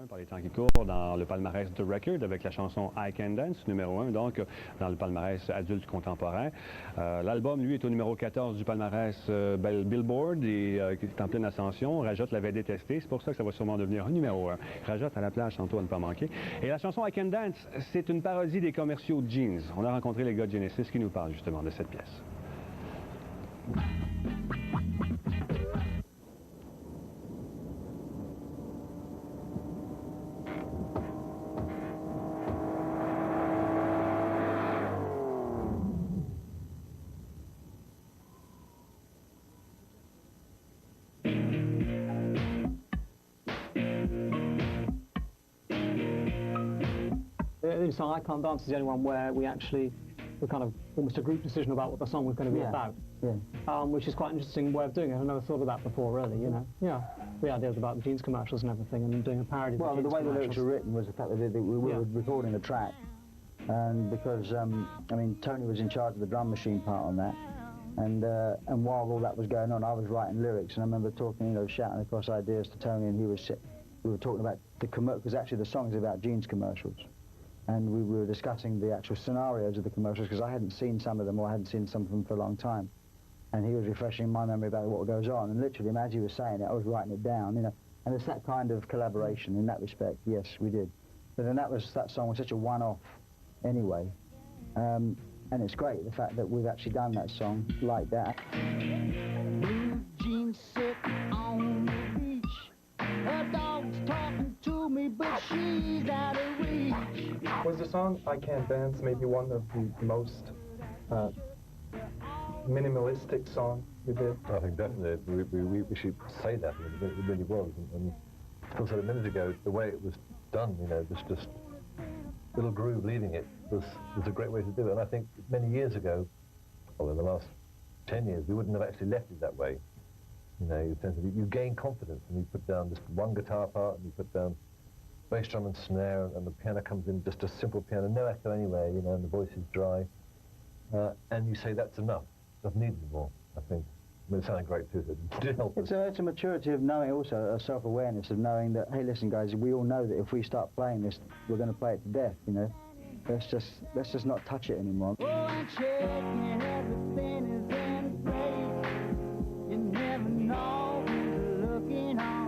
par les temps qui courent dans le palmarès de Record avec la chanson I Can Dance, numéro 1, donc dans le palmarès adulte contemporain. L'album, lui, est au numéro 14 du palmarès Billboard et qui est en pleine ascension. Rajot l'avait détesté, c'est pour ça que ça va sûrement devenir un numéro 1. Rajot à la plage, tantôt à ne pas manquer. Et la chanson I Can Dance, c'est une parodie des commerciaux de jeans. On a rencontré les gars de Genesis qui nous parlent justement de cette pièce. The song I Can't Dance is the only one where we actually were kind of almost a group decision about what the song was going to be about, which is quite an interesting way of doing it. I've never thought of that before, really, you know. Yeah, the idea was about the jeans commercials and everything, and doing a parody of the jeans commercials. Well, the way the lyrics were written was the fact that we were recording the track, and because, I mean, Tony was in charge of the drum machine part on that, and while all that was going on, I was writing lyrics, and I remember talking, you know, shouting across ideas to Tony, and we were talking about the because actually the song is about jeans commercials. And we were discussing the actual scenarios of the commercials because I hadn't seen some of them, or I hadn't seen some of them for a long time. And he was refreshing my memory about what goes on. And literally, as he was saying it, I was writing it down, you know. And it's that kind of collaboration in that respect. Yes, we did. But then that song was such a one-off anyway. And it's great, the fact that we've actually done that song like that. Blue jeans sit on the beach. Her dog's talking to me, but she's out of reach. Was the song I Can't Dance maybe one of the most minimalistic songs you did? I think definitely. We should say that. It really was. And as I said a minute ago, the way it was done, you know, just little groove leading it was a great way to do it. And I think many years ago, well, in the last 10 years, we wouldn't have actually left it that way. You know, you gain confidence and you put down just one guitar part and you put down bass drum and snare, and the piano comes in, just a simple piano, no echo anywhere, you know, and the voice is dry. And you say that's enough, doesn't need more, I think. I mean, it sounded great too, so it did help us. It's a maturity of knowing, also a self-awareness of knowing that, hey, listen guys, we all know that if we start playing this, we're going to play it to death, you know. Let's just not touch it anymore. Oh, and shaking, everything is in place. You never know who's looking on.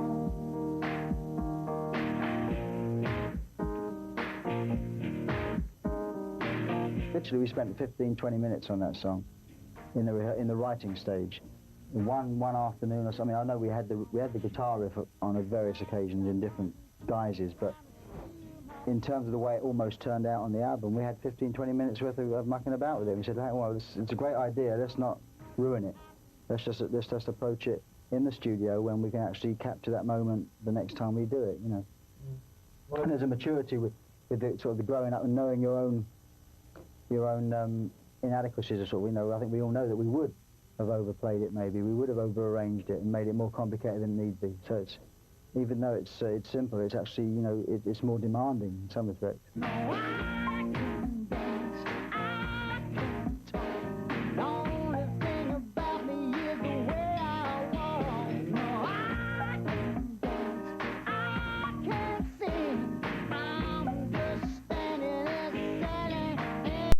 Literally, we spent 15-20 minutes on that song in the writing stage. One afternoon or something. I know we had the guitar riff on various occasions in different guises, but in terms of the way it almost turned out on the album, we had 15-20 minutes worth of mucking about with it. We said, hey, well, it's a great idea. Let's not ruin it. Let's just approach it in the studio when we can actually capture that moment the next time we do it. You know. Well, and there's a maturity with the sort of the growing up and knowing your own inadequacies or sort of, you know, I think we all know that we would have overplayed it maybe, we would have over-arranged it and made it more complicated than it need be. So it's, even though it's simple, it's actually, you know, it's more demanding in some respects.